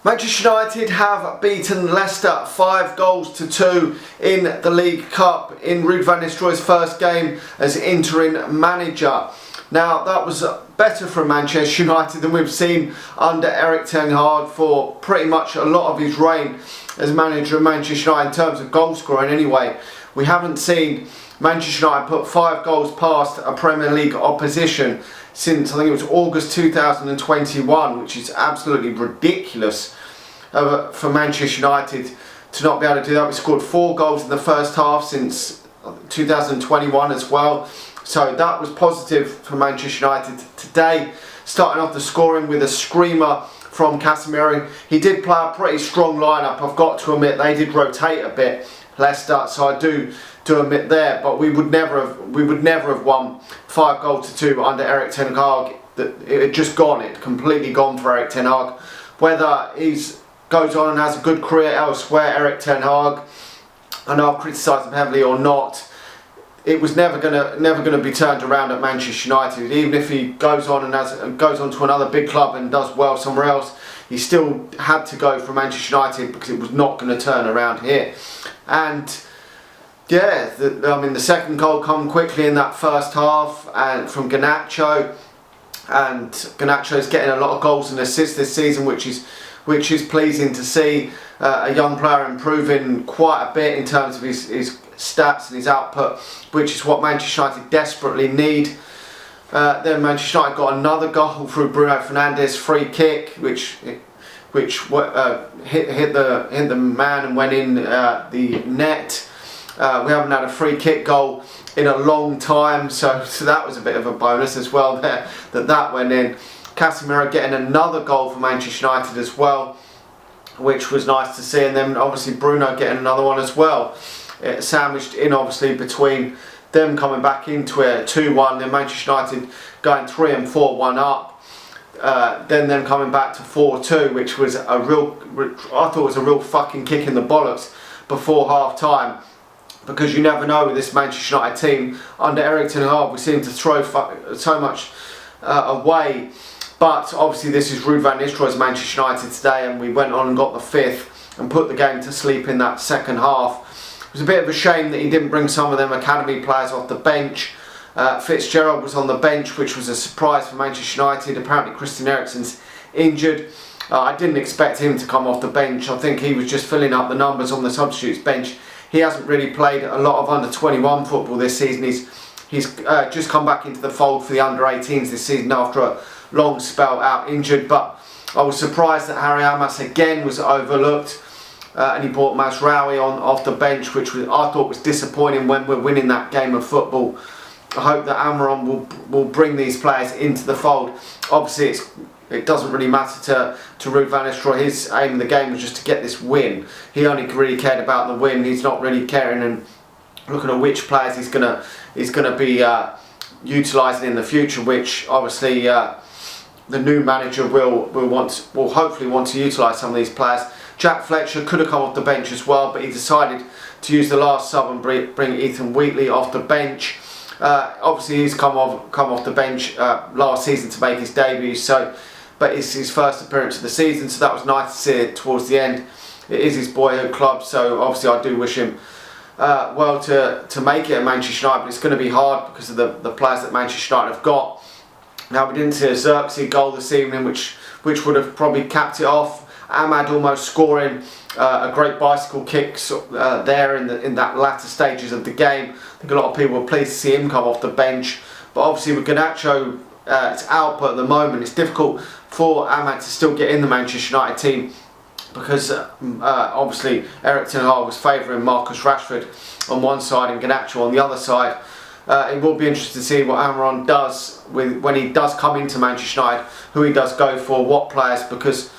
Manchester United have beaten Leicester 5-2 in the League Cup in Ruud van Nistelrooy's first game as interim manager. Now that was better for Manchester United than we've seen under Ten Hag for pretty much a lot of his reign as manager of Manchester United in terms of goal scoring anyway. We haven't seen Manchester United put 5 goals past a Premier League opposition since I think it was August 2021, which is absolutely ridiculous for Manchester United to not be able to do that. We scored 4 goals in the first half since 2021 as well, so that was positive for Manchester United today. Starting off the scoring with a screamer from Casemiro. He did play a pretty strong lineup, I've got to admit. They did rotate a bit, Leicester, so I do admit there, but we would never have won 5-2 under Ten Hag. It had just gone, it completely gone for Ten Hag. Whether he's goes on and has a good career elsewhere, Ten Hag, and I'll criticise him heavily or not, it was never gonna be turned around at Manchester United. Even if he goes on and goes on to another big club and does well somewhere else, he still had to go for Manchester United because it was not going to turn around here. And yeah, the second goal come quickly in that first half, and from Garnacho, and Garnacho's getting a lot of goals and assists this season, which is pleasing to see. A young player improving quite a bit in terms of his stats and his output, which is what Manchester United desperately need. Then Manchester United got another goal through Bruno Fernandes' free kick, which hit the man and went in the net. We haven't had a free kick goal in a long time, so that was a bit of a bonus as well there, that went in. Casemiro getting another goal for Manchester United as well, which was nice to see, and then obviously Bruno getting another one as well. Sandwiched in obviously between them coming back into it, 2-1, then Manchester United going 3 and 4-1 up. Then them coming back to 4-2, which was I thought was a real fucking kick in the bollocks before half time. Because you never know with this Manchester United team under Ten Hag, we seem to throw so much away. But obviously this is Ruud van Nistelrooy's Manchester United today, and we went on and got the 5th and put the game to sleep in that second half. It was a bit of a shame that he didn't bring some of them academy players off the bench. Fitzgerald was on the bench, which was a surprise for Manchester United. Apparently Christian Eriksen's injured. I didn't expect him to come off the bench. I think he was just filling up the numbers on the substitutes bench. He hasn't really played a lot of under-21 football this season. He's just come back into the fold for the under-18s this season after a long spell out injured. But I was surprised that Harry Amas again was overlooked, and he brought Mazraoui on off the bench, which I thought was disappointing when we're winning that game of football. I hope that Amorim will bring these players into the fold. Obviously it doesn't really matter to Ruud van Nistelrooy. His aim in the game was just to get this win. He only really cared about the win. He's not really caring and looking at which players he's gonna be utilising in the future, which obviously the new manager will hopefully want to utilise some of these players. Jack Fletcher could have come off the bench as well, but he decided to use the last sub and bring Ethan Wheatley off the bench. Obviously he's come off the bench last season to make his debut, but it's his first appearance of the season, so that was nice to see it towards the end. It is his boyhood club, so obviously I do wish him well to make it at Manchester United, but it's going to be hard because of the players that Manchester United have got. Now, we didn't see a Xerxes goal this evening, which would have probably capped it off. Ahmad almost scoring a great bicycle kick there in that latter stages of the game. I think a lot of people were pleased to see him come off the bench, but obviously with Garnacho its output at the moment, it's difficult for Ahmad to still get in the Manchester United team, because obviously Ten Hag was favouring Marcus Rashford on one side and Garnacho on the other side. It will be interesting to see what Amorim does when he does come into Manchester United, who he does go for, what players, because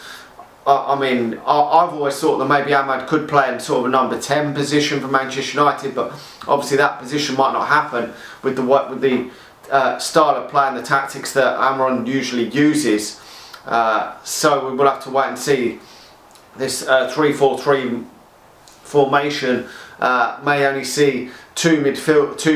I've always thought that maybe Ahmad could play in sort of a number 10 position for Manchester United, but obviously that position might not happen with the style of play and the tactics that Amorim usually uses. So we will have to wait and see. This 3-4-3 formation may only see two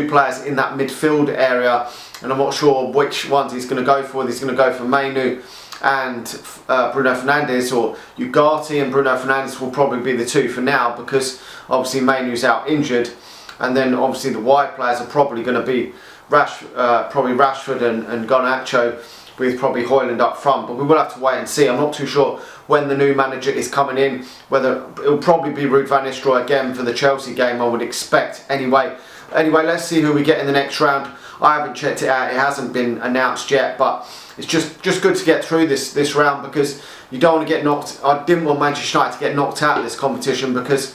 players in that midfield area, and I'm not sure which ones he's going to go for. He's going to go for Mainu and Bruno Fernandes, or Ugarte and Bruno Fernandes will probably be the two for now, because obviously Mainoo's out injured, and then obviously the wide players are probably going to be probably Rashford and Garnacho, with probably Højlund up front. But we will have to wait and see. I'm not too sure when the new manager is coming in, whether it'll probably be Ruud van Nistelrooy again for the Chelsea game, I would expect. Anyway, let's see who we get in the next round. I haven't checked it out, it hasn't been announced yet, but it's just good to get through this round, because you don't want to get knocked. I didn't want Manchester United to get knocked out of this competition, because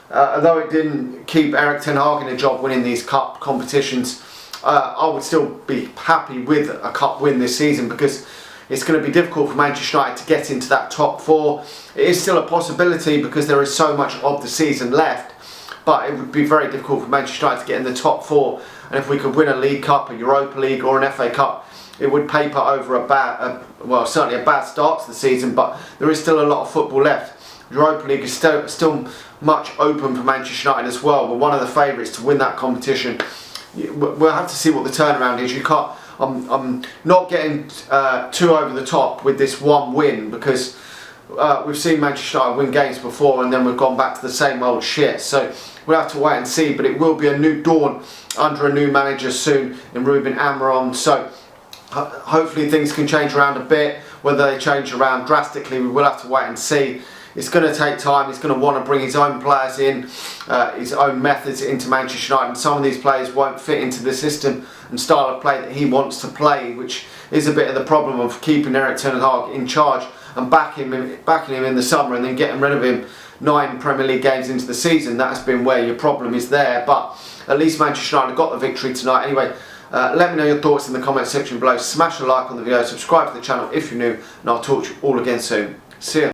although it didn't keep Erik Ten Hag in a job winning these cup competitions, I would still be happy with a cup win this season, because it's going to be difficult for Manchester United to get into that top four. It is still a possibility, because there is so much of the season left, but it would be very difficult for Manchester United to get in the top four. And if we could win a League Cup, a Europa League or an FA Cup, it would paper over well, certainly a bad start to the season, but there is still a lot of football left. Europa League is still much open for Manchester United as well. We're one of the favourites to win that competition. We'll have to see what the turnaround is. You can't. I'm not getting too over the top with this one win, because we've seen Manchester United win games before and then we've gone back to the same old shit. So we'll have to wait and see. But it will be a new dawn under a new manager soon in Ruben Amorim. So hopefully things can change around a bit. Whether they change around drastically, we will have to wait and see. It's going to take time. He's going to want to bring his own players in, his own methods into Manchester United, and some of these players won't fit into the system and style of play that he wants to play, which is a bit of the problem of keeping Erik Ten Hag in charge and backing him in the summer and then getting rid of him 9 Premier League games into the season. That's been where your problem is there, but at least Manchester United got the victory tonight. Anyway, let me know your thoughts in the comment section below. Smash a like on the video, subscribe to the channel if you're new, and I'll talk to you all again soon. See ya.